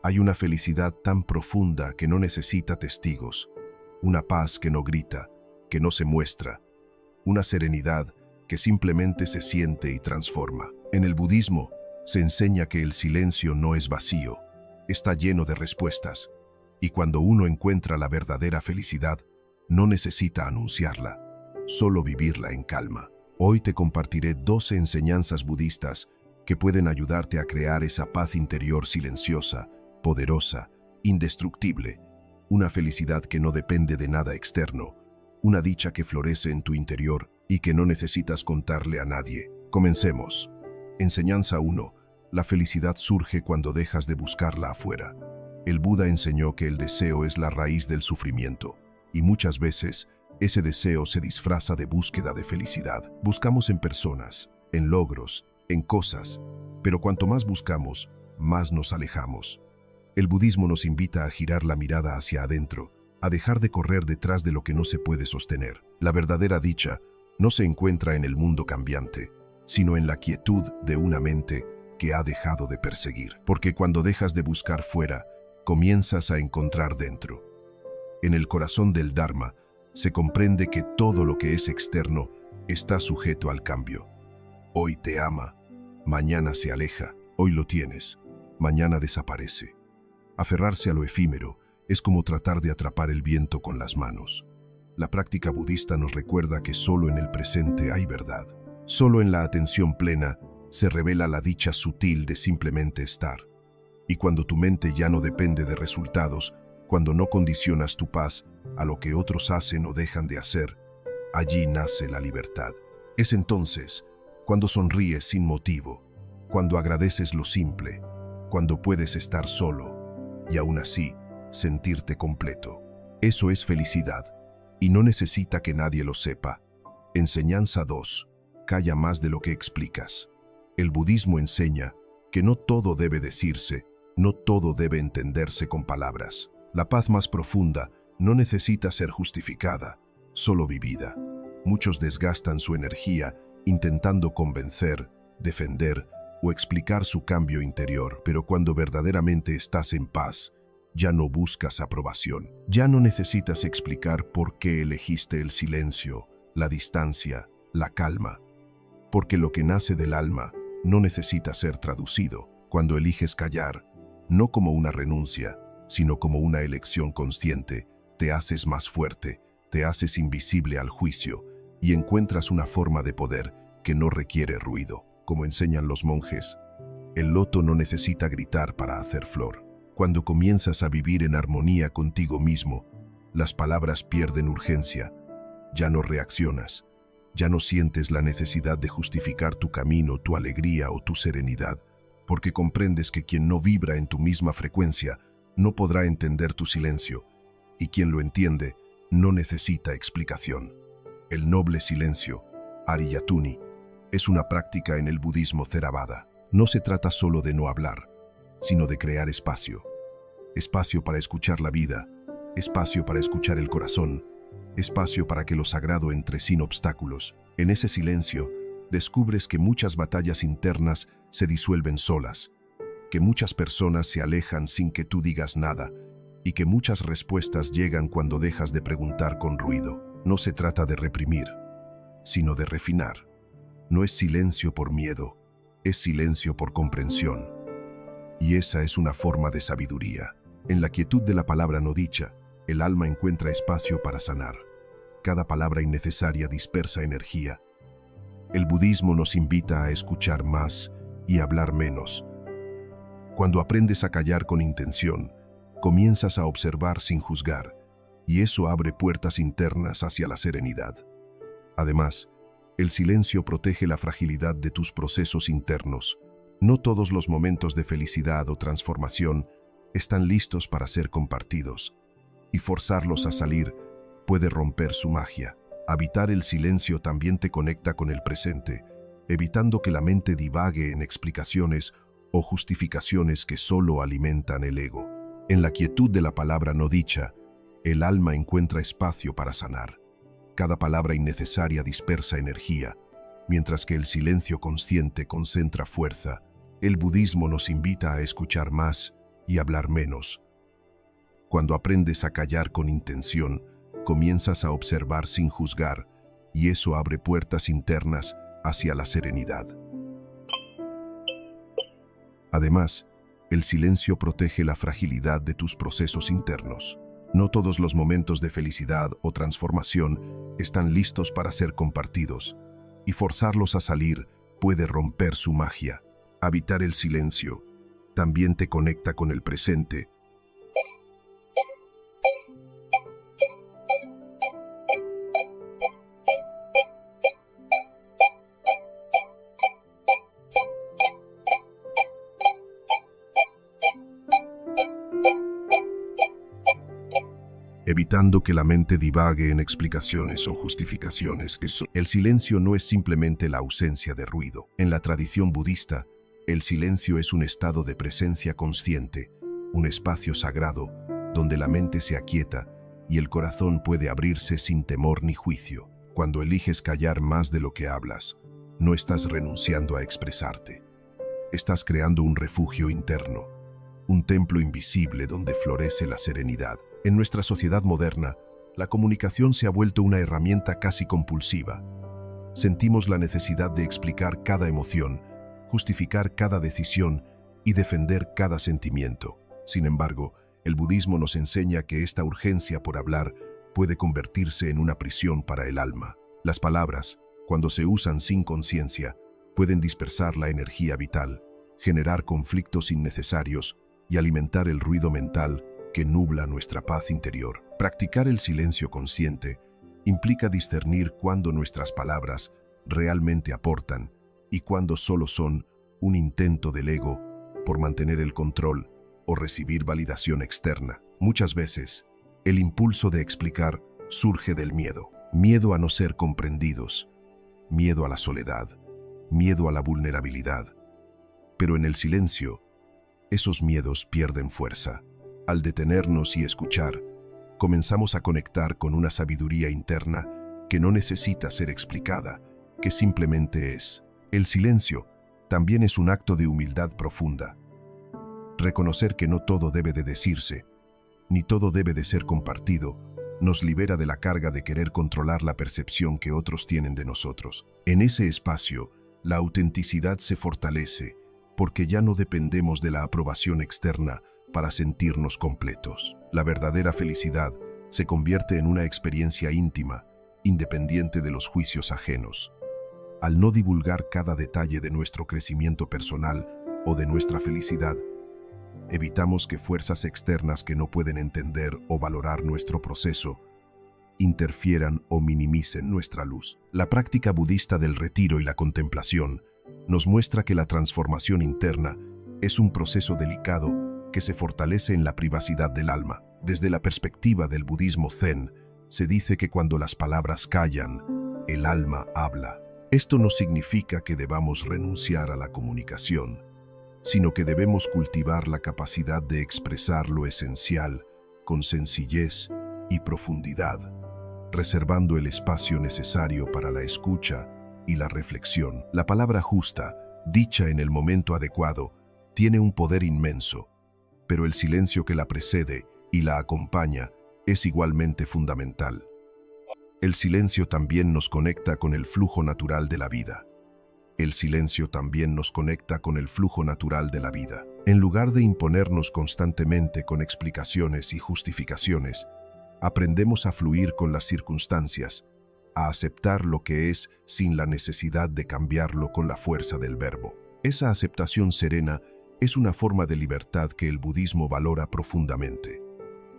Hay una felicidad tan profunda que no necesita testigos, una paz que no grita, que no se muestra, una serenidad que simplemente se siente y transforma. En el budismo se enseña que el silencio no es vacío, está lleno de respuestas, y cuando uno encuentra la verdadera felicidad, no necesita anunciarla, solo vivirla en calma. Hoy te compartiré 12 enseñanzas budistas que pueden ayudarte a crear esa paz interior silenciosa, poderosa, indestructible, una felicidad que no depende de nada externo, una dicha que florece en tu interior y que no necesitas contarle a nadie. Comencemos. Enseñanza 1. La felicidad surge cuando dejas de buscarla afuera. El Buda enseñó que el deseo es la raíz del sufrimiento, y muchas veces ese deseo se disfraza de búsqueda de felicidad. Buscamos en personas, en logros, en cosas, pero cuanto más buscamos, más nos alejamos. El budismo nos invita a girar la mirada hacia adentro, a dejar de correr detrás de lo que no se puede sostener. La verdadera dicha no se encuentra en el mundo cambiante, sino en la quietud de una mente que ha dejado de perseguir. Porque cuando dejas de buscar fuera, comienzas a encontrar dentro. En el corazón del Dharma se comprende que todo lo que es externo está sujeto al cambio. Hoy te ama, mañana se aleja, hoy lo tienes, mañana desaparece. Aferrarse a lo efímero es como tratar de atrapar el viento con las manos. La práctica budista nos recuerda que solo en el presente hay verdad. Solo en la atención plena se revela la dicha sutil de simplemente estar. Y cuando tu mente ya no depende de resultados, cuando no condicionas tu paz a lo que otros hacen o dejan de hacer, allí nace la libertad. Es entonces cuando sonríes sin motivo, cuando agradeces lo simple, cuando puedes estar solo y aún así sentirte completo. Eso es felicidad y no necesita que nadie lo sepa. Enseñanza 2. Calla más de lo que explicas. El budismo enseña que no todo debe decirse, no todo debe entenderse con palabras. La paz más profunda no necesita ser justificada, solo vivida. Muchos desgastan su energía intentando convencer, defender o explicar su cambio interior, pero cuando verdaderamente estás en paz, ya no buscas aprobación. Ya no necesitas explicar por qué elegiste el silencio, la distancia, la calma. Porque lo que nace del alma no necesita ser traducido. Cuando eliges callar, no como una renuncia, sino como una elección consciente, te haces más fuerte, te haces invisible al juicio y encuentras una forma de poder que no requiere ruido. Como enseñan los monjes, el loto no necesita gritar para hacer flor. Cuando comienzas a vivir en armonía contigo mismo, las palabras pierden urgencia, ya no reaccionas, ya no sientes la necesidad de justificar tu camino, tu alegría o tu serenidad, porque comprendes que quien no vibra en tu misma frecuencia no podrá entender tu silencio, y quien lo entiende no necesita explicación. El noble silencio, Ariyatuni, es una práctica en el budismo Theravada. No se trata solo de no hablar, sino de crear espacio. Espacio para escuchar la vida, espacio para escuchar el corazón, espacio para que lo sagrado entre sin obstáculos. En ese silencio, descubres que muchas batallas internas se disuelven solas, que muchas personas se alejan sin que tú digas nada, y que muchas respuestas llegan cuando dejas de preguntar con ruido. No se trata de reprimir, sino de refinar. No es silencio por miedo, es silencio por comprensión. Y esa es una forma de sabiduría. En la quietud de la palabra no dicha, el alma encuentra espacio para sanar. Cada palabra innecesaria dispersa energía. El budismo nos invita a escuchar más y hablar menos. Cuando aprendes a callar con intención, comienzas a observar sin juzgar, y eso abre puertas internas hacia la serenidad. Además, el silencio protege la fragilidad de tus procesos internos. No todos los momentos de felicidad o transformación están listos para ser compartidos, y forzarlos a salir puede romper su magia. Habitar el silencio también te conecta con el presente, evitando que la mente divague en explicaciones o justificaciones que solo alimentan el ego. En la quietud de la palabra no dicha, el alma encuentra espacio para sanar. Cada palabra innecesaria dispersa energía, mientras que el silencio consciente concentra fuerza. El budismo nos invita a escuchar más y hablar menos. Cuando aprendes a callar con intención, comienzas a observar sin juzgar, y eso abre puertas internas hacia la serenidad. Además, el silencio protege la fragilidad de tus procesos internos. No todos los momentos de felicidad o transformación están listos para ser compartidos, y forzarlos a salir puede romper su magia. Habitar el silencio también te conecta con el presente. Evitando que la mente divague en explicaciones o justificaciones. El silencio no es simplemente la ausencia de ruido. En la tradición budista, el silencio es un estado de presencia consciente, un espacio sagrado donde la mente se aquieta y el corazón puede abrirse sin temor ni juicio. Cuando eliges callar más de lo que hablas, no estás renunciando a expresarte. Estás creando un refugio interno, un templo invisible donde florece la serenidad. En nuestra sociedad moderna, la comunicación se ha vuelto una herramienta casi compulsiva. Sentimos la necesidad de explicar cada emoción, justificar cada decisión y defender cada sentimiento. Sin embargo, el budismo nos enseña que esta urgencia por hablar puede convertirse en una prisión para el alma. Las palabras, cuando se usan sin conciencia, pueden dispersar la energía vital, generar conflictos innecesarios y alimentar el ruido mental que nubla nuestra paz interior. Practicar el silencio consciente implica discernir cuándo nuestras palabras realmente aportan y cuándo solo son un intento del ego por mantener el control o recibir validación externa. Muchas veces, el impulso de explicar surge del miedo. Miedo a no ser comprendidos, miedo a la soledad, miedo a la vulnerabilidad. Pero en el silencio, esos miedos pierden fuerza. Al detenernos y escuchar, comenzamos a conectar con una sabiduría interna que no necesita ser explicada, que simplemente es. El silencio también es un acto de humildad profunda. Reconocer que no todo debe de decirse, ni todo debe de ser compartido, nos libera de la carga de querer controlar la percepción que otros tienen de nosotros. En ese espacio, la autenticidad se fortalece, porque ya no dependemos de la aprobación externa para sentirnos completos. La verdadera felicidad se convierte en una experiencia íntima, independiente de los juicios ajenos. Al no divulgar cada detalle de nuestro crecimiento personal o de nuestra felicidad, evitamos que fuerzas externas que no pueden entender o valorar nuestro proceso interfieran o minimicen nuestra luz. La práctica budista del retiro y la contemplación nos muestra que la transformación interna es un proceso delicado que se fortalece en la privacidad del alma. Desde la perspectiva del budismo zen, se dice que cuando las palabras callan, el alma habla. Esto no significa que debamos renunciar a la comunicación, sino que debemos cultivar la capacidad de expresar lo esencial con sencillez y profundidad, reservando el espacio necesario para la escucha y la reflexión. La palabra justa, dicha en el momento adecuado, tiene un poder inmenso, pero el silencio que la precede y la acompaña es igualmente fundamental. El silencio también nos conecta con el flujo natural de la vida. El silencio también nos conecta con el flujo natural de la vida. En lugar de imponernos constantemente con explicaciones y justificaciones, aprendemos a fluir con las circunstancias, a aceptar lo que es sin la necesidad de cambiarlo con la fuerza del verbo. Esa aceptación serena es una forma de libertad que el budismo valora profundamente.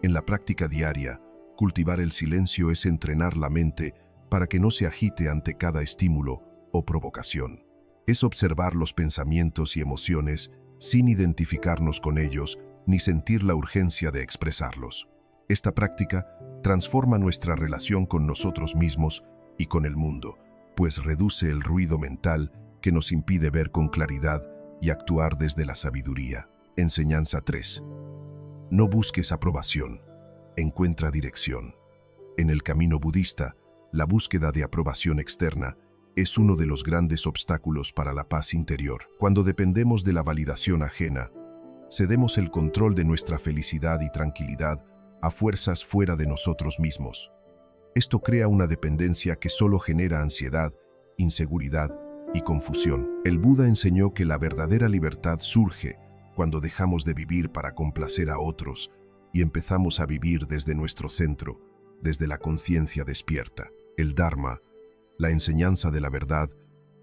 En la práctica diaria, cultivar el silencio es entrenar la mente para que no se agite ante cada estímulo o provocación. Es observar los pensamientos y emociones sin identificarnos con ellos ni sentir la urgencia de expresarlos. Esta práctica transforma nuestra relación con nosotros mismos y con el mundo, pues reduce el ruido mental que nos impide ver con claridad y actuar desde la sabiduría. Enseñanza 3. No busques aprobación, encuentra dirección. En el camino budista, la búsqueda de aprobación externa es uno de los grandes obstáculos para la paz interior. Cuando dependemos de la validación ajena, Cedemos el control de nuestra felicidad y tranquilidad a fuerzas fuera de nosotros mismos. Esto crea una dependencia que solo genera ansiedad, inseguridad y confusión. El Buda enseñó que la verdadera libertad surge cuando dejamos de vivir para complacer a otros y empezamos a vivir desde nuestro centro, desde la conciencia despierta. El Dharma, la enseñanza de la verdad,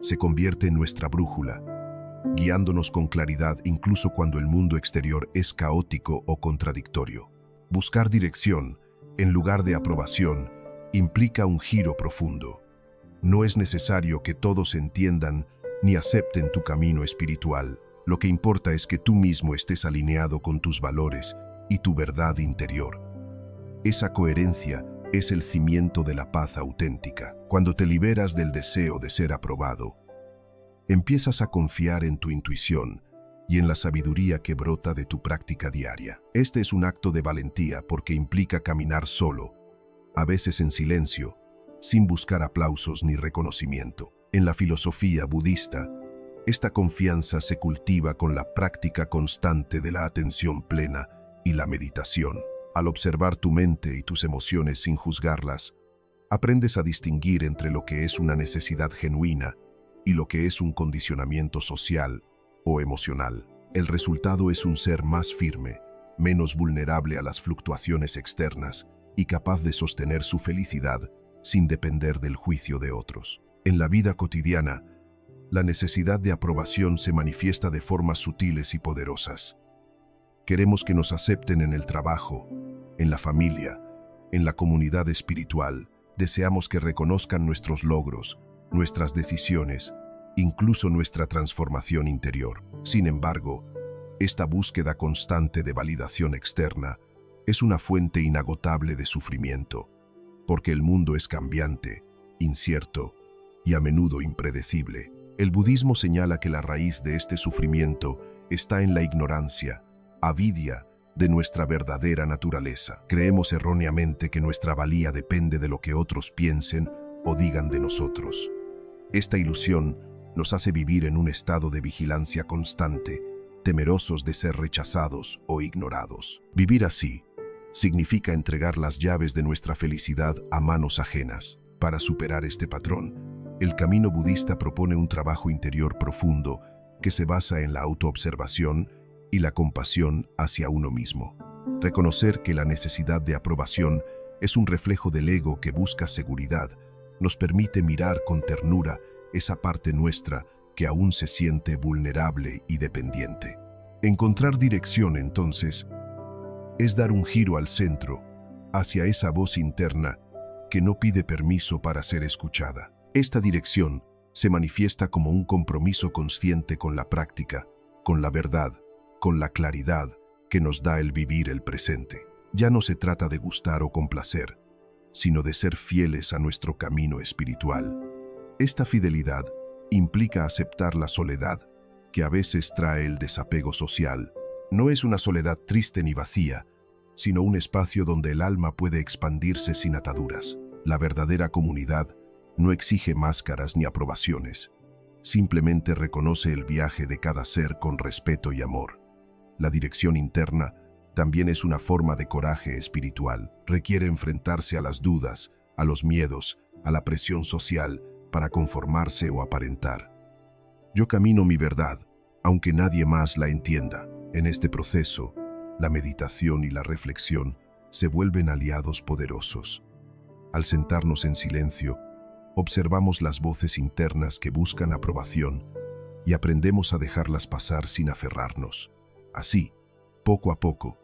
se convierte en nuestra brújula, guiándonos con claridad incluso cuando el mundo exterior es caótico o contradictorio. Buscar dirección, en lugar de aprobación, implica un giro profundo. No es necesario que todos entiendan ni acepten tu camino espiritual. Lo que importa es que tú mismo estés alineado con tus valores y tu verdad interior. Esa coherencia es el cimiento de la paz auténtica. Cuando te liberas del deseo de ser aprobado, empiezas a confiar en tu intuición y en la sabiduría que brota de tu práctica diaria. Este es un acto de valentía porque implica caminar solo, a veces en silencio, sin buscar aplausos ni reconocimiento. En la filosofía budista, esta confianza se cultiva con la práctica constante de la atención plena y la meditación. Al observar tu mente y tus emociones sin juzgarlas, aprendes a distinguir entre lo que es una necesidad genuina y lo que es un condicionamiento social o emocional. El resultado es un ser más firme, menos vulnerable a las fluctuaciones externas y capaz de sostener su felicidad sin depender del juicio de otros. En la vida cotidiana, la necesidad de aprobación se manifiesta de formas sutiles y poderosas. Queremos que nos acepten en el trabajo, en la familia, en la comunidad espiritual. Deseamos que reconozcan nuestros logros, nuestras decisiones, incluso nuestra transformación interior. Sin embargo, esta búsqueda constante de validación externa es una fuente inagotable de sufrimiento, porque el mundo es cambiante, incierto y a menudo impredecible. El budismo señala que la raíz de este sufrimiento está en la ignorancia, avidia de nuestra verdadera naturaleza. Creemos erróneamente que nuestra valía depende de lo que otros piensen o digan de nosotros. Esta ilusión nos hace vivir en un estado de vigilancia constante, temerosos de ser rechazados o ignorados. Vivir así significa entregar las llaves de nuestra felicidad a manos ajenas. Para superar este patrón, el camino budista propone un trabajo interior profundo que se basa en la autoobservación y la compasión hacia uno mismo. Reconocer que la necesidad de aprobación es un reflejo del ego que busca seguridad nos permite mirar con ternura esa parte nuestra que aún se siente vulnerable y dependiente. Encontrar dirección, entonces, es dar un giro al centro, hacia esa voz interna que no pide permiso para ser escuchada. Esta dirección se manifiesta como un compromiso consciente con la práctica, con la verdad, con la claridad que nos da el vivir el presente. Ya no se trata de gustar o complacer, sino de ser fieles a nuestro camino espiritual. Esta fidelidad implica aceptar la soledad, que a veces trae el desapego social. No es una soledad triste ni vacía, sino un espacio donde el alma puede expandirse sin ataduras. La verdadera comunidad no exige máscaras ni aprobaciones, simplemente reconoce el viaje de cada ser con respeto y amor. La dirección interna también es una forma de coraje espiritual. Requiere enfrentarse a las dudas, a los miedos, a la presión social para conformarse o aparentar. Yo camino mi verdad, aunque nadie más la entienda. En este proceso, la meditación y la reflexión se vuelven aliados poderosos. Al sentarnos en silencio, observamos las voces internas que buscan aprobación y aprendemos a dejarlas pasar sin aferrarnos. Así, poco a poco,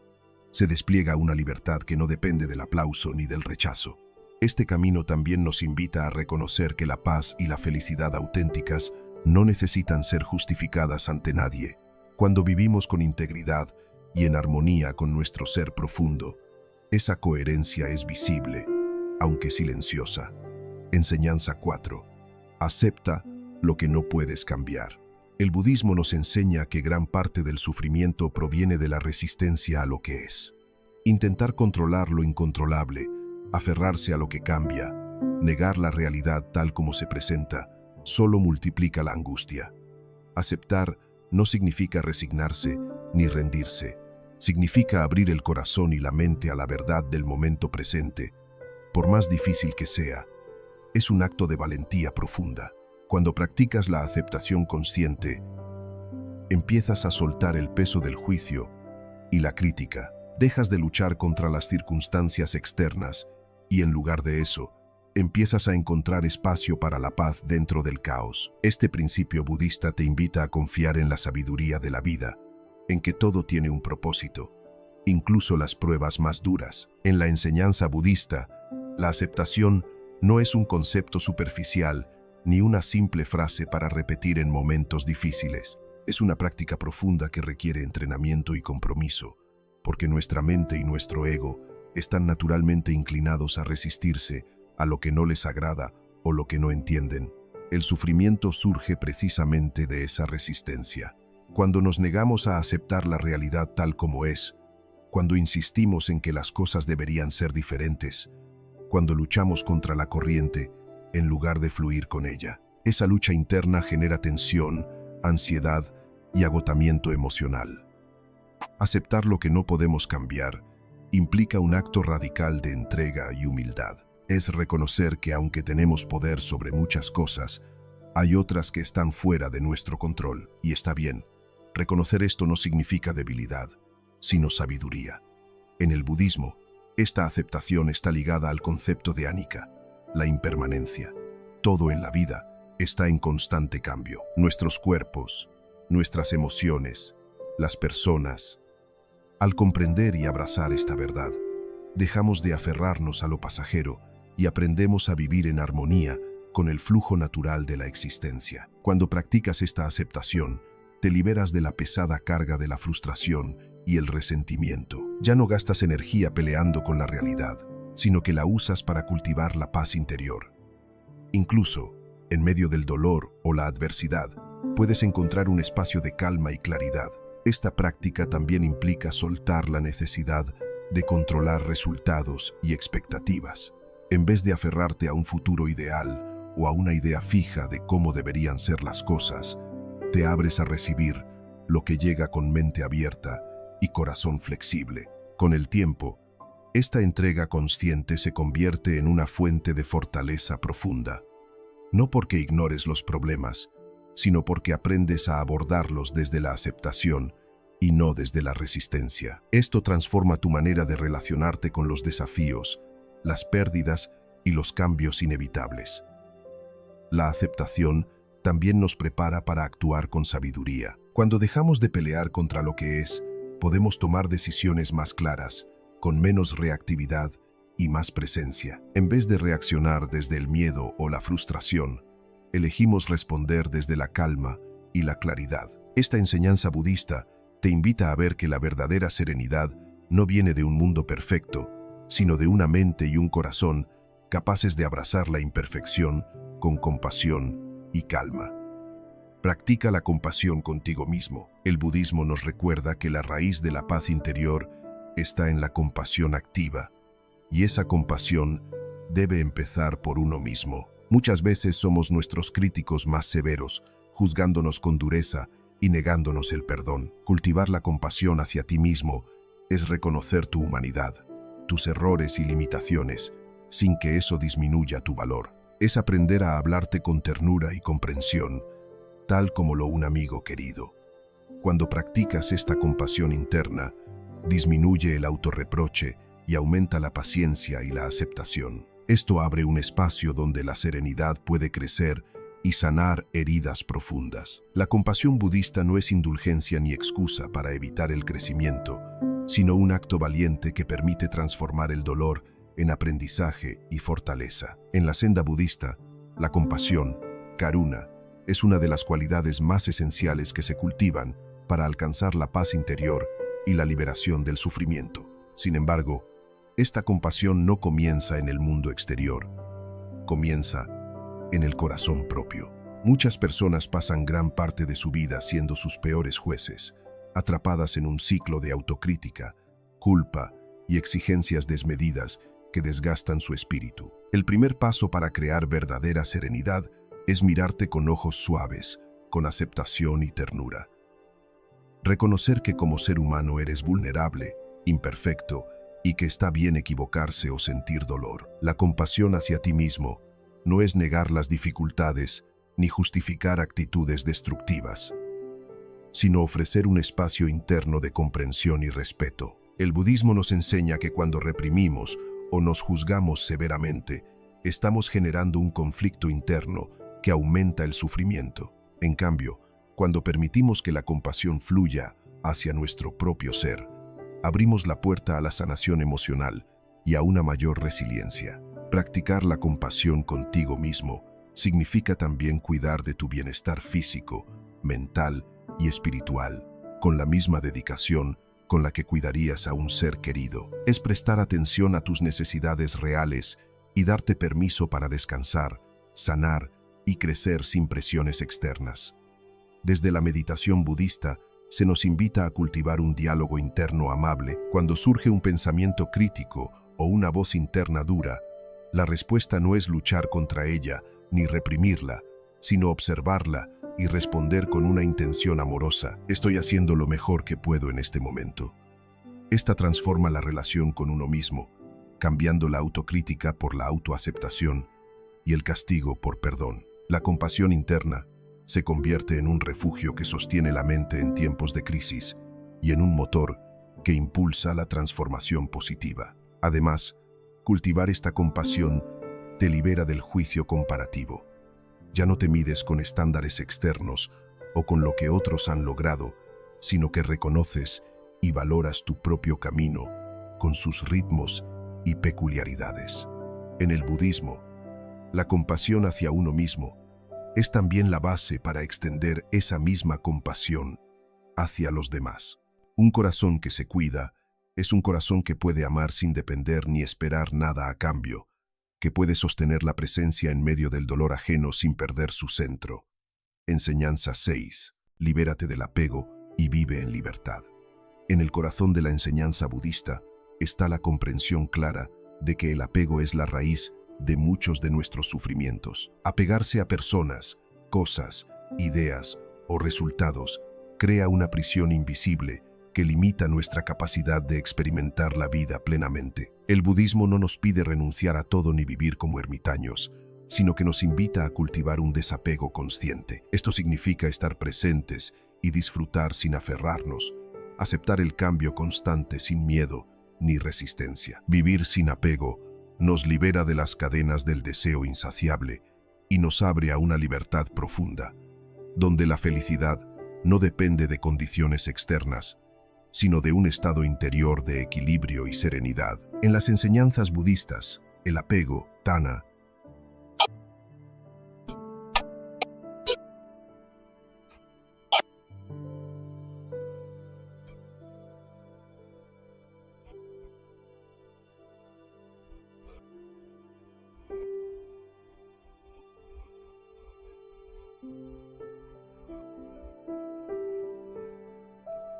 se despliega una libertad que no depende del aplauso ni del rechazo. Este camino también nos invita a reconocer que la paz y la felicidad auténticas no necesitan ser justificadas ante nadie. Cuando vivimos con integridad y en armonía con nuestro ser profundo, esa coherencia es visible, aunque silenciosa. Enseñanza 4. Acepta lo que no puedes cambiar. El budismo nos enseña que gran parte del sufrimiento proviene de la resistencia a lo que es. Intentar controlar lo incontrolable, aferrarse a lo que cambia, negar la realidad tal como se presenta, solo multiplica la angustia. Aceptar no significa resignarse, ni rendirse. Significa abrir el corazón y la mente a la verdad del momento presente, por más difícil que sea. Es un acto de valentía profunda. Cuando practicas la aceptación consciente, empiezas a soltar el peso del juicio y la crítica. Dejas de luchar contra las circunstancias externas y, en lugar de eso, empiezas a encontrar espacio para la paz dentro del caos. Este principio budista te invita a confiar en la sabiduría de la vida, en que todo tiene un propósito, incluso las pruebas más duras. En la enseñanza budista, la aceptación no es un concepto superficial ni una simple frase para repetir en momentos difíciles. Es una práctica profunda que requiere entrenamiento y compromiso, porque nuestra mente y nuestro ego están naturalmente inclinados a resistirse a lo que no les agrada o lo que no entienden. El sufrimiento surge precisamente de esa resistencia. Cuando nos negamos a aceptar la realidad tal como es, cuando insistimos en que las cosas deberían ser diferentes, cuando luchamos contra la corriente en lugar de fluir con ella, esa lucha interna genera tensión, ansiedad y agotamiento emocional. Aceptar lo que no podemos cambiar implica un acto radical de entrega y humildad. Es reconocer que aunque tenemos poder sobre muchas cosas, hay otras que están fuera de nuestro control. Y está bien, reconocer esto no significa debilidad, sino sabiduría. En el budismo, esta aceptación está ligada al concepto de anicca, la impermanencia. Todo en la vida está en constante cambio. Nuestros cuerpos, nuestras emociones, las personas. Al comprender y abrazar esta verdad, dejamos de aferrarnos a lo pasajero y aprendemos a vivir en armonía con el flujo natural de la existencia. Cuando practicas esta aceptación, te liberas de la pesada carga de la frustración y el resentimiento. Ya no gastas energía peleando con la realidad, sino que la usas para cultivar la paz interior. Incluso, en medio del dolor o la adversidad, puedes encontrar un espacio de calma y claridad. Esta práctica también implica soltar la necesidad de controlar resultados y expectativas. En vez de aferrarte a un futuro ideal o a una idea fija de cómo deberían ser las cosas, te abres a recibir lo que llega con mente abierta y corazón flexible. Con el tiempo, esta entrega consciente se convierte en una fuente de fortaleza profunda. No porque ignores los problemas, sino porque aprendes a abordarlos desde la aceptación y no desde la resistencia. Esto transforma tu manera de relacionarte con los desafíos, las pérdidas y los cambios inevitables. La aceptación también nos prepara para actuar con sabiduría. Cuando dejamos de pelear contra lo que es, podemos tomar decisiones más claras, con menos reactividad y más presencia. En vez de reaccionar desde el miedo o la frustración, elegimos responder desde la calma y la claridad. Esta enseñanza budista te invita a ver que la verdadera serenidad no viene de un mundo perfecto, sino de una mente y un corazón capaces de abrazar la imperfección con compasión y calma. Practica la compasión contigo mismo. El budismo nos recuerda que la raíz de la paz interior está en la compasión activa, y esa compasión debe empezar por uno mismo. Muchas veces somos nuestros críticos más severos, juzgándonos con dureza y negándonos el perdón. Cultivar la compasión hacia ti mismo es reconocer tu humanidad, tus errores y limitaciones, sin que eso disminuya tu valor. Es aprender a hablarte con ternura y comprensión, tal como lo un amigo querido. Cuando practicas esta compasión interna, disminuye el autorreproche y aumenta la paciencia y la aceptación. Esto abre un espacio donde la serenidad puede crecer y sanar heridas profundas. La compasión budista no es indulgencia ni excusa para evitar el crecimiento, sino un acto valiente que permite transformar el dolor en aprendizaje y fortaleza. En la senda budista, la compasión, karuna, es una de las cualidades más esenciales que se cultivan para alcanzar la paz interior y la liberación del sufrimiento. Sin embargo, esta compasión no comienza en el mundo exterior, comienza en el corazón propio. Muchas personas pasan gran parte de su vida siendo sus peores jueces, atrapadas en un ciclo de autocrítica, culpa y exigencias desmedidas que desgastan su espíritu. El primer paso para crear verdadera serenidad es mirarte con ojos suaves, con aceptación y ternura. Reconocer que como ser humano eres vulnerable, imperfecto, y que está bien equivocarse o sentir dolor. La compasión hacia ti mismo no es negar las dificultades ni justificar actitudes destructivas, sino ofrecer un espacio interno de comprensión y respeto. El budismo nos enseña que cuando reprimimos o nos juzgamos severamente, estamos generando un conflicto interno que aumenta el sufrimiento. En cambio, cuando permitimos que la compasión fluya hacia nuestro propio ser, abrimos la puerta a la sanación emocional y a una mayor resiliencia. Practicar la compasión contigo mismo significa también cuidar de tu bienestar físico, mental y espiritual, con la misma dedicación con la que cuidarías a un ser querido. Es prestar atención a tus necesidades reales y darte permiso para descansar, sanar y crecer sin presiones externas. Desde la meditación budista, se nos invita a cultivar un diálogo interno amable. Cuando surge un pensamiento crítico o una voz interna dura, la respuesta no es luchar contra ella ni reprimirla, sino observarla y responder con una intención amorosa. Estoy haciendo lo mejor que puedo en este momento. Esta transforma la relación con uno mismo, cambiando la autocrítica por la autoaceptación y el castigo por perdón. La compasión interna se convierte en un refugio que sostiene la mente en tiempos de crisis y en un motor que impulsa la transformación positiva. Además, cultivar esta compasión te libera del juicio comparativo. Ya no te mides con estándares externos o con lo que otros han logrado, sino que reconoces y valoras tu propio camino con sus ritmos y peculiaridades. En el budismo, la compasión hacia uno mismo es también la base para extender esa misma compasión hacia los demás. Un corazón que se cuida es un corazón que puede amar sin depender ni esperar nada a cambio, que puede sostener la presencia en medio del dolor ajeno sin perder su centro. Enseñanza 6. Libérate del apego y vive en libertad. En el corazón de la enseñanza budista está la comprensión clara de que el apego es la raíz de muchos de nuestros sufrimientos. Apegarse a personas, cosas, ideas o resultados crea una prisión invisible que limita nuestra capacidad de experimentar la vida plenamente. El budismo no nos pide renunciar a todo ni vivir como ermitaños, sino que nos invita a cultivar un desapego consciente. Esto significa estar presentes y disfrutar sin aferrarnos, aceptar el cambio constante sin miedo ni resistencia. Vivir sin apego nos libera de las cadenas del deseo insaciable y nos abre a una libertad profunda, donde la felicidad no depende de condiciones externas, sino de un estado interior de equilibrio y serenidad. En las enseñanzas budistas, el apego, tanha,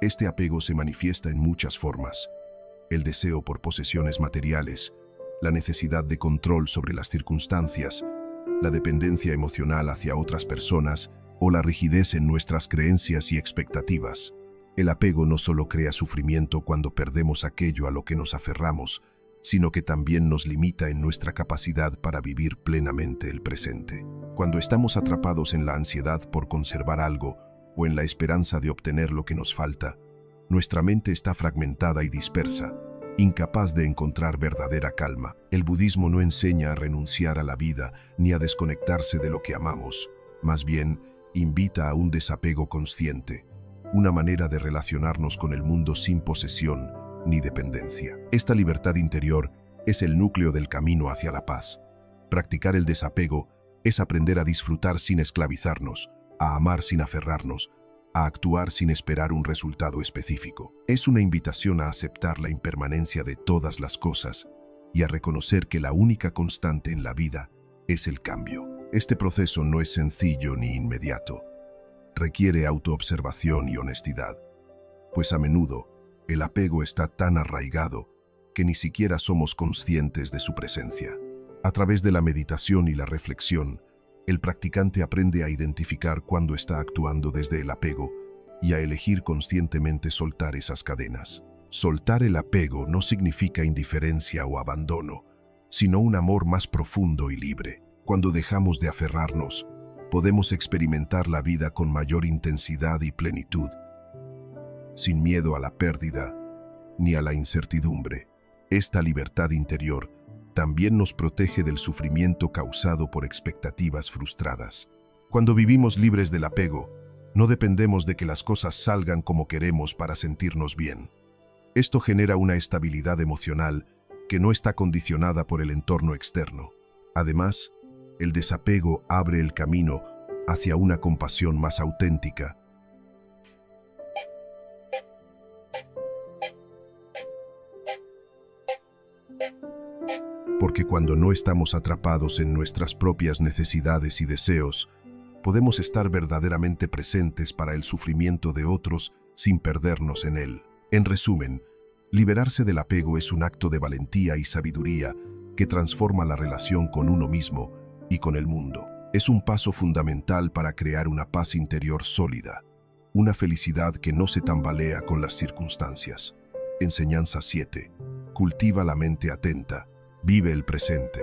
este apego se manifiesta en muchas formas. El deseo por posesiones materiales, la necesidad de control sobre las circunstancias, la dependencia emocional hacia otras personas o la rigidez en nuestras creencias y expectativas. El apego no solo crea sufrimiento cuando perdemos aquello a lo que nos aferramos, sino que también nos limita en nuestra capacidad para vivir plenamente el presente. Cuando estamos atrapados en la ansiedad por conservar algo o en la esperanza de obtener lo que nos falta, nuestra mente está fragmentada y dispersa, incapaz de encontrar verdadera calma. El budismo no enseña a renunciar a la vida ni a desconectarse de lo que amamos. Más bien, invita a un desapego consciente, una manera de relacionarnos con el mundo sin posesión ni dependencia. Esta libertad interior es el núcleo del camino hacia la paz. Practicar el desapego es aprender a disfrutar sin esclavizarnos, a amar sin aferrarnos, a actuar sin esperar un resultado específico. Es una invitación a aceptar la impermanencia de todas las cosas y a reconocer que la única constante en la vida es el cambio. Este proceso no es sencillo ni inmediato. Requiere autoobservación y honestidad, pues a menudo el apego está tan arraigado que ni siquiera somos conscientes de su presencia. A través de la meditación y la reflexión, el practicante aprende a identificar cuándo está actuando desde el apego y a elegir conscientemente soltar esas cadenas. Soltar el apego no significa indiferencia o abandono, sino un amor más profundo y libre. Cuando dejamos de aferrarnos, podemos experimentar la vida con mayor intensidad y plenitud, sin miedo a la pérdida ni a la incertidumbre. Esta libertad interior también nos protege del sufrimiento causado por expectativas frustradas. Cuando vivimos libres del apego, no dependemos de que las cosas salgan como queremos para sentirnos bien. Esto genera una estabilidad emocional que no está condicionada por el entorno externo. Además, el desapego abre el camino hacia una compasión más auténtica. Porque cuando no estamos atrapados en nuestras propias necesidades y deseos, podemos estar verdaderamente presentes para el sufrimiento de otros sin perdernos en él. En resumen, liberarse del apego es un acto de valentía y sabiduría que transforma la relación con uno mismo y con el mundo. Es un paso fundamental para crear una paz interior sólida, una felicidad que no se tambalea con las circunstancias. Enseñanza 7. Cultiva la mente atenta. Vive el presente.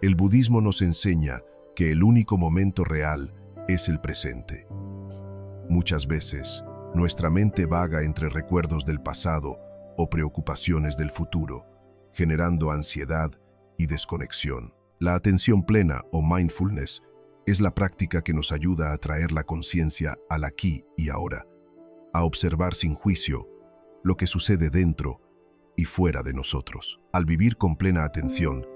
El budismo nos enseña que el único momento real es el presente. Muchas veces, nuestra mente vaga entre recuerdos del pasado o preocupaciones del futuro, generando ansiedad y desconexión. La atención plena o mindfulness es la práctica que nos ayuda a traer la conciencia al aquí y ahora, a observar sin juicio lo que sucede dentro y fuera de nosotros. Al vivir con plena atención,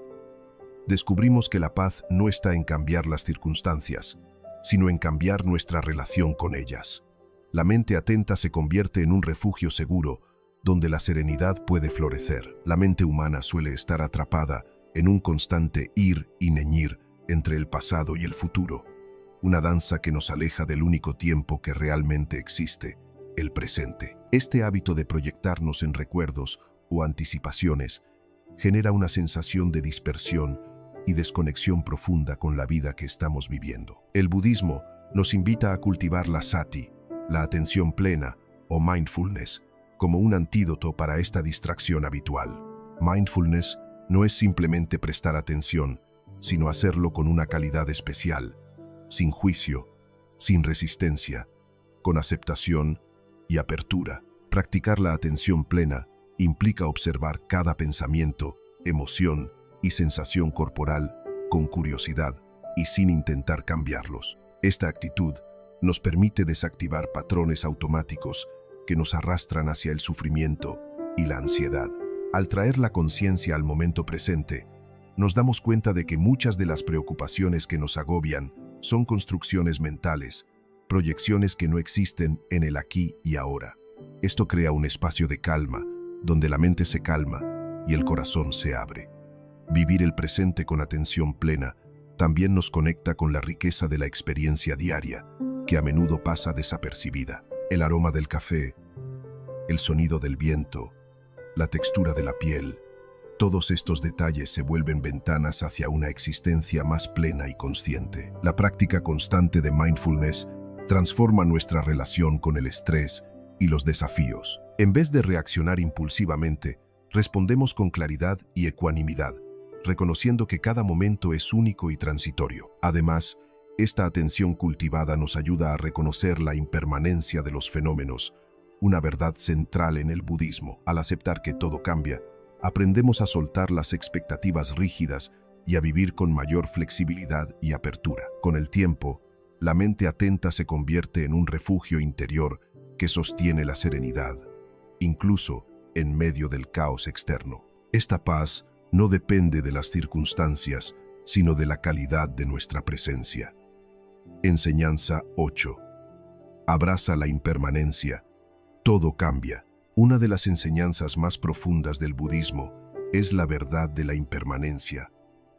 descubrimos que la paz no está en cambiar las circunstancias, sino en cambiar nuestra relación con ellas. La mente atenta se convierte en un refugio seguro donde la serenidad puede florecer. La mente humana suele estar atrapada en un constante ir y venir entre el pasado y el futuro, una danza que nos aleja del único tiempo que realmente existe, el presente. Este hábito de proyectarnos en recuerdos o anticipaciones genera una sensación de dispersión y desconexión profunda con la vida que estamos viviendo. El budismo nos invita a cultivar la sati, la atención plena o mindfulness, como un antídoto para esta distracción habitual. Mindfulness no es simplemente prestar atención, sino hacerlo con una calidad especial, sin juicio, sin resistencia, con aceptación y apertura. Practicar la atención plena implica observar cada pensamiento, emoción y sensación corporal con curiosidad y sin intentar cambiarlos. Esta actitud nos permite desactivar patrones automáticos que nos arrastran hacia el sufrimiento y la ansiedad. Al traer la conciencia al momento presente, nos damos cuenta de que muchas de las preocupaciones que nos agobian son construcciones mentales, proyecciones que no existen en el aquí y ahora. Esto crea un espacio de calma, donde la mente se calma y el corazón se abre. Vivir el presente con atención plena también nos conecta con la riqueza de la experiencia diaria, que a menudo pasa desapercibida. El aroma del café, el sonido del viento, la textura de la piel, todos estos detalles se vuelven ventanas hacia una existencia más plena y consciente. La práctica constante de mindfulness transforma nuestra relación con el estrés y los desafíos. En vez de reaccionar impulsivamente, respondemos con claridad y ecuanimidad, reconociendo que cada momento es único y transitorio. Además, esta atención cultivada nos ayuda a reconocer la impermanencia de los fenómenos, una verdad central en el budismo. Al aceptar que todo cambia, aprendemos a soltar las expectativas rígidas y a vivir con mayor flexibilidad y apertura. Con el tiempo, la mente atenta se convierte en un refugio interior que sostiene la serenidad, incluso en medio del caos externo. Esta paz no depende de las circunstancias, sino de la calidad de nuestra presencia. Enseñanza 8. Abraza la impermanencia. Todo cambia. Una de las enseñanzas más profundas del budismo es la verdad de la impermanencia,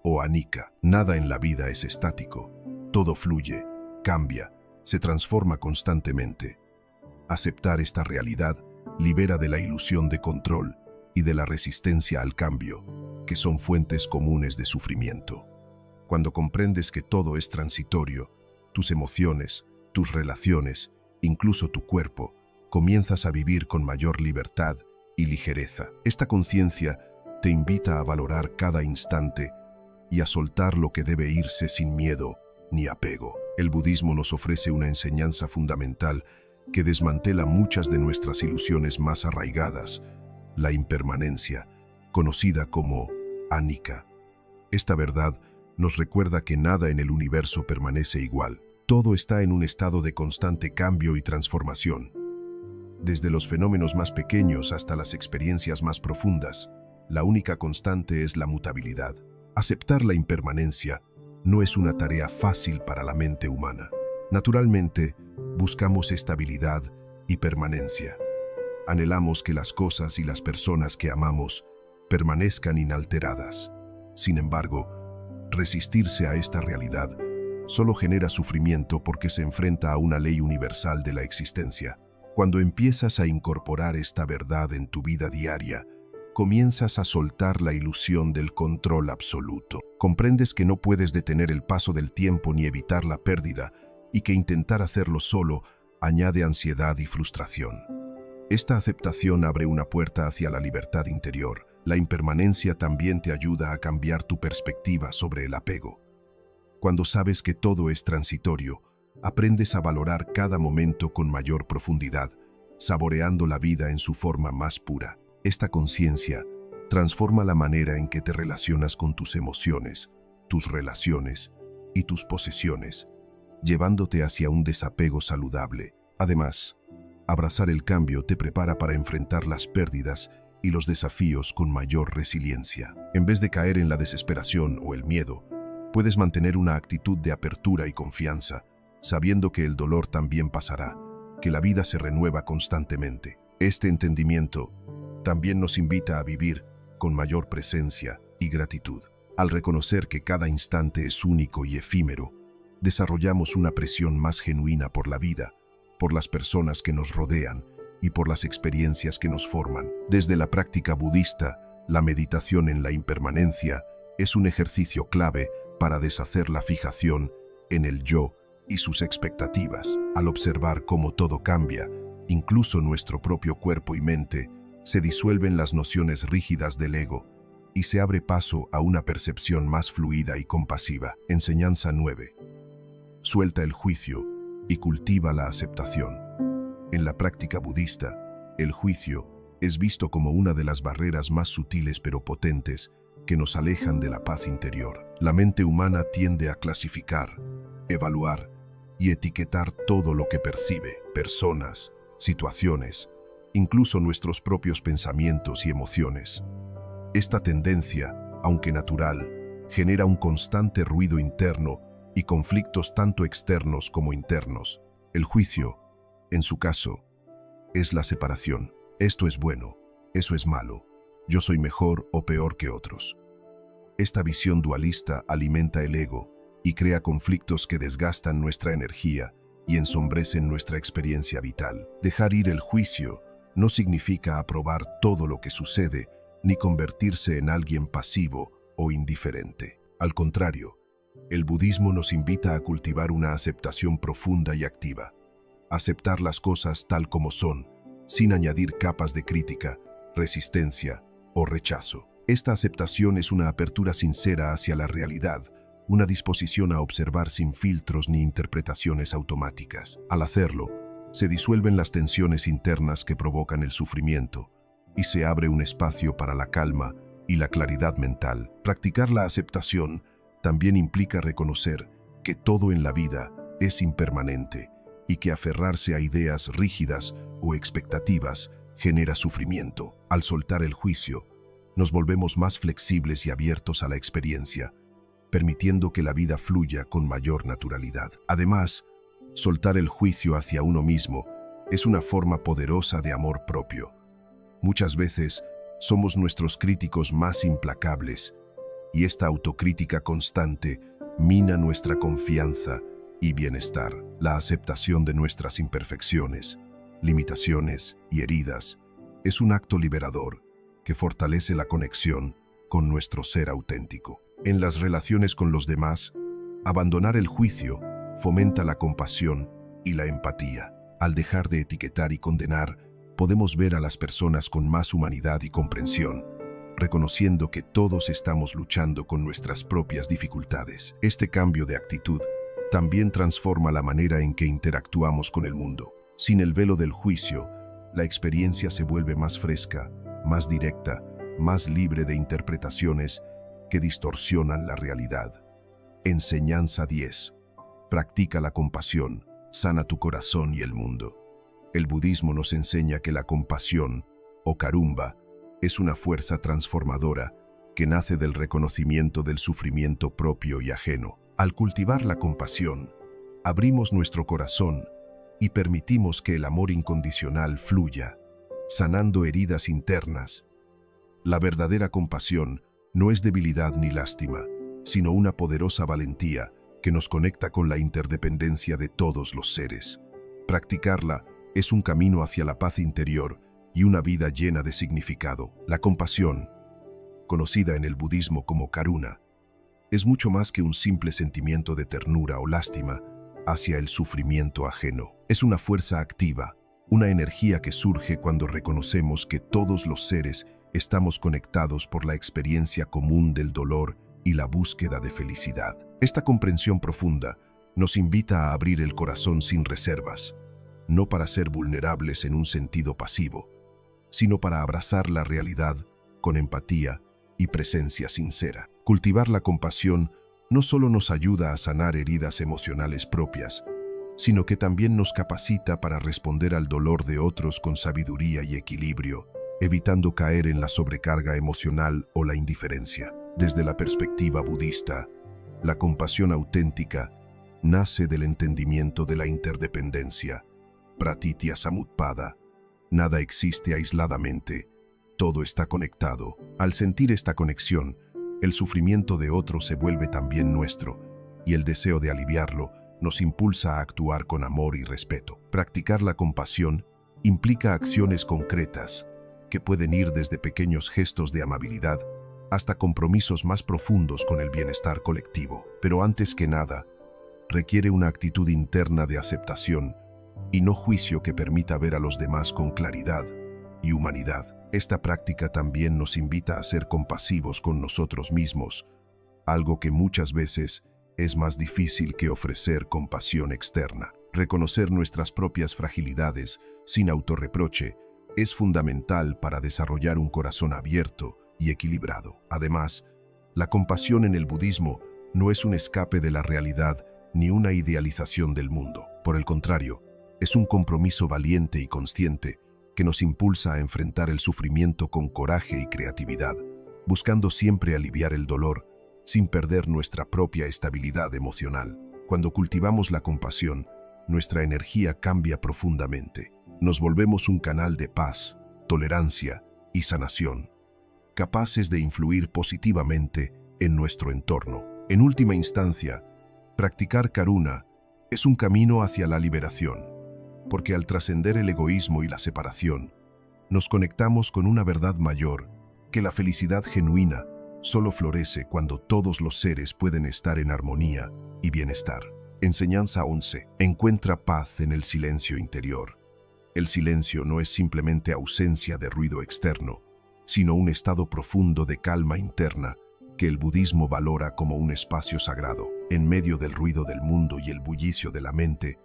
o anicca. Nada en la vida es estático. Todo fluye, cambia, se transforma constantemente. Aceptar esta realidad libera de la ilusión de control y de la resistencia al cambio, que son fuentes comunes de sufrimiento. Cuando comprendes que todo es transitorio, tus emociones, tus relaciones incluso tu cuerpo, comienzas a vivir con mayor libertad y ligereza. Esta conciencia te invita a valorar cada instante y a soltar lo que debe irse sin miedo ni apego. El budismo nos ofrece una enseñanza fundamental que desmantela muchas de nuestras ilusiones más arraigadas, la impermanencia, conocida como anicca. Esta verdad nos recuerda que nada en el universo permanece igual. Todo está en un estado de constante cambio y transformación. Desde los fenómenos más pequeños hasta las experiencias más profundas, la única constante es la mutabilidad. Aceptar la impermanencia no es una tarea fácil para la mente humana. Naturalmente, buscamos estabilidad y permanencia. Anhelamos que las cosas y las personas que amamos permanezcan inalteradas. Sin embargo, resistirse a esta realidad solo genera sufrimiento porque se enfrenta a una ley universal de la existencia. Cuando empiezas a incorporar esta verdad en tu vida diaria, comienzas a soltar la ilusión del control absoluto. Comprendes que no puedes detener el paso del tiempo ni evitar la pérdida, y que intentar hacerlo solo añade ansiedad y frustración. Esta aceptación abre una puerta hacia la libertad interior. La impermanencia también te ayuda a cambiar tu perspectiva sobre el apego. Cuando sabes que todo es transitorio, aprendes a valorar cada momento con mayor profundidad, saboreando la vida en su forma más pura. Esta conciencia transforma la manera en que te relacionas con tus emociones, tus relaciones y tus posesiones, llevándote hacia un desapego saludable. Además, abrazar el cambio te prepara para enfrentar las pérdidas y los desafíos con mayor resiliencia. En vez de caer en la desesperación o el miedo, puedes mantener una actitud de apertura y confianza, sabiendo que el dolor también pasará, que la vida se renueva constantemente. Este entendimiento también nos invita a vivir con mayor presencia y gratitud. Al reconocer que cada instante es único y efímero, desarrollamos una apreciación más genuina por la vida, por las personas que nos rodean y por las experiencias que nos forman. Desde la práctica budista, la meditación en la impermanencia es un ejercicio clave para deshacer la fijación en el yo y sus expectativas. Al observar cómo todo cambia, incluso nuestro propio cuerpo y mente, se disuelven las nociones rígidas del ego y se abre paso a una percepción más fluida y compasiva. Enseñanza 9. Suelta el juicio y cultiva la aceptación. En la práctica budista, el juicio es visto como una de las barreras más sutiles pero potentes que nos alejan de la paz interior. La mente humana tiende a clasificar, evaluar y etiquetar todo lo que percibe, personas, situaciones, incluso nuestros propios pensamientos y emociones. Esta tendencia, aunque natural, genera un constante ruido interno y conflictos tanto externos como internos. El juicio, en su caso, es la separación. Esto es bueno, eso es malo, yo soy mejor o peor que otros. Esta visión dualista alimenta el ego y crea conflictos que desgastan nuestra energía y ensombrecen nuestra experiencia vital. Dejar ir el juicio no significa aprobar todo lo que sucede ni convertirse en alguien pasivo o indiferente. Al contrario, el budismo nos invita a cultivar una aceptación profunda y activa. Aceptar las cosas tal como son, sin añadir capas de crítica, resistencia o rechazo. Esta aceptación es una apertura sincera hacia la realidad, una disposición a observar sin filtros ni interpretaciones automáticas. Al hacerlo, se disuelven las tensiones internas que provocan el sufrimiento y se abre un espacio para la calma y la claridad mental. Practicar la aceptación también implica reconocer que todo en la vida es impermanente y que aferrarse a ideas rígidas o expectativas genera sufrimiento. Al soltar el juicio, nos volvemos más flexibles y abiertos a la experiencia, permitiendo que la vida fluya con mayor naturalidad. Además, soltar el juicio hacia uno mismo es una forma poderosa de amor propio. Muchas veces somos nuestros críticos más implacables, y esta autocrítica constante mina nuestra confianza y bienestar. La aceptación de nuestras imperfecciones, limitaciones y heridas es un acto liberador que fortalece la conexión con nuestro ser auténtico. En las relaciones con los demás, abandonar el juicio fomenta la compasión y la empatía. Al dejar de etiquetar y condenar, podemos ver a las personas con más humanidad y comprensión, reconociendo que todos estamos luchando con nuestras propias dificultades. Este cambio de actitud también transforma la manera en que interactuamos con el mundo. Sin el velo del juicio, la experiencia se vuelve más fresca, más directa, más libre de interpretaciones que distorsionan la realidad. Enseñanza 10. Practica la compasión, sana tu corazón y el mundo. El budismo nos enseña que la compasión, o karumba, es una fuerza transformadora que nace del reconocimiento del sufrimiento propio y ajeno. Al cultivar la compasión, abrimos nuestro corazón y permitimos que el amor incondicional fluya, sanando heridas internas. La verdadera compasión no es debilidad ni lástima, sino una poderosa valentía que nos conecta con la interdependencia de todos los seres. Practicarla es un camino hacia la paz interior y una vida llena de significado. La compasión, conocida en el budismo como karuna, es mucho más que un simple sentimiento de ternura o lástima hacia el sufrimiento ajeno. Es una fuerza activa, una energía que surge cuando reconocemos que todos los seres estamos conectados por la experiencia común del dolor y la búsqueda de felicidad. Esta comprensión profunda nos invita a abrir el corazón sin reservas, no para ser vulnerables en un sentido pasivo, sino para abrazar la realidad con empatía y presencia sincera. Cultivar la compasión no solo nos ayuda a sanar heridas emocionales propias, sino que también nos capacita para responder al dolor de otros con sabiduría y equilibrio, evitando caer en la sobrecarga emocional o la indiferencia. Desde la perspectiva budista, la compasión auténtica nace del entendimiento de la interdependencia. Pratitya Samutpada. Nada existe aisladamente, todo está conectado. Al sentir esta conexión, el sufrimiento de otro se vuelve también nuestro, y el deseo de aliviarlo nos impulsa a actuar con amor y respeto. Practicar la compasión implica acciones concretas, que pueden ir desde pequeños gestos de amabilidad hasta compromisos más profundos con el bienestar colectivo. Pero antes que nada, requiere una actitud interna de aceptación y no juicio que permita ver a los demás con claridad y humanidad. Esta práctica también nos invita a ser compasivos con nosotros mismos, algo que muchas veces es más difícil que ofrecer compasión externa. Reconocer nuestras propias fragilidades sin autorreproche es fundamental para desarrollar un corazón abierto y equilibrado. Además, la compasión en el budismo no es un escape de la realidad ni una idealización del mundo. Por el contrario, es un compromiso valiente y consciente que nos impulsa a enfrentar el sufrimiento con coraje y creatividad, buscando siempre aliviar el dolor sin perder nuestra propia estabilidad emocional. Cuando cultivamos la compasión, nuestra energía cambia profundamente. Nos volvemos un canal de paz, tolerancia y sanación, capaces de influir positivamente en nuestro entorno. En última instancia, practicar karuna es un camino hacia la liberación, porque al trascender el egoísmo y la separación, nos conectamos con una verdad mayor, que la felicidad genuina solo florece cuando todos los seres pueden estar en armonía y bienestar. Enseñanza 11. Encuentra paz en el silencio interior. El silencio no es simplemente ausencia de ruido externo, sino un estado profundo de calma interna que el budismo valora como un espacio sagrado. En medio del ruido del mundo y el bullicio de la mente,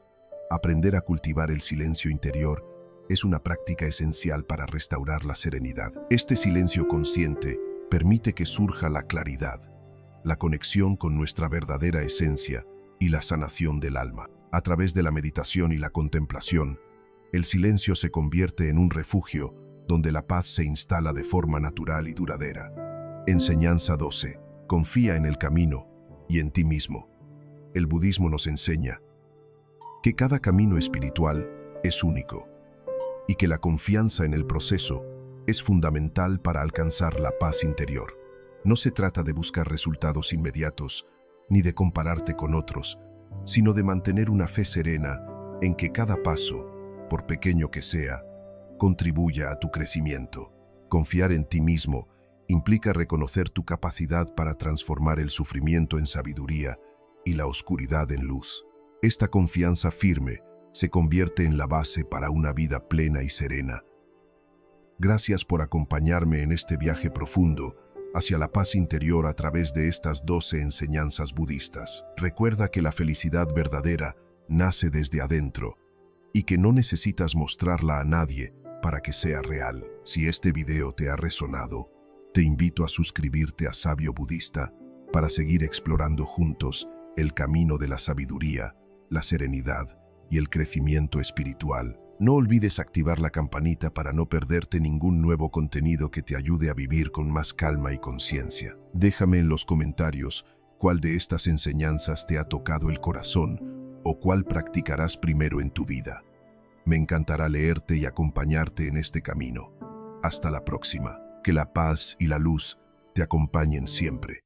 aprender a cultivar el silencio interior es una práctica esencial para restaurar la serenidad. Este silencio consciente permite que surja la claridad, la conexión con nuestra verdadera esencia y la sanación del alma. A través de la meditación y la contemplación, el silencio se convierte en un refugio donde la paz se instala de forma natural y duradera. Enseñanza 12. Confía en el camino y en ti mismo. El budismo nos enseña que cada camino espiritual es único y que la confianza en el proceso es fundamental para alcanzar la paz interior. No se trata de buscar resultados inmediatos ni de compararte con otros, sino de mantener una fe serena en que cada paso, por pequeño que sea, contribuya a tu crecimiento. Confiar en ti mismo implica reconocer tu capacidad para transformar el sufrimiento en sabiduría y la oscuridad en luz. Esta confianza firme se convierte en la base para una vida plena y serena. Gracias por acompañarme en este viaje profundo hacia la paz interior a través de estas 12 enseñanzas budistas. Recuerda que la felicidad verdadera nace desde adentro y que no necesitas mostrarla a nadie para que sea real. Si este video te ha resonado, te invito a suscribirte a Sabio Budista para seguir explorando juntos el camino de la sabiduría, la serenidad y el crecimiento espiritual. No olvides activar la campanita para no perderte ningún nuevo contenido que te ayude a vivir con más calma y conciencia. Déjame en los comentarios cuál de estas enseñanzas te ha tocado el corazón o cuál practicarás primero en tu vida. Me encantará leerte y acompañarte en este camino. Hasta la próxima. Que la paz y la luz te acompañen siempre.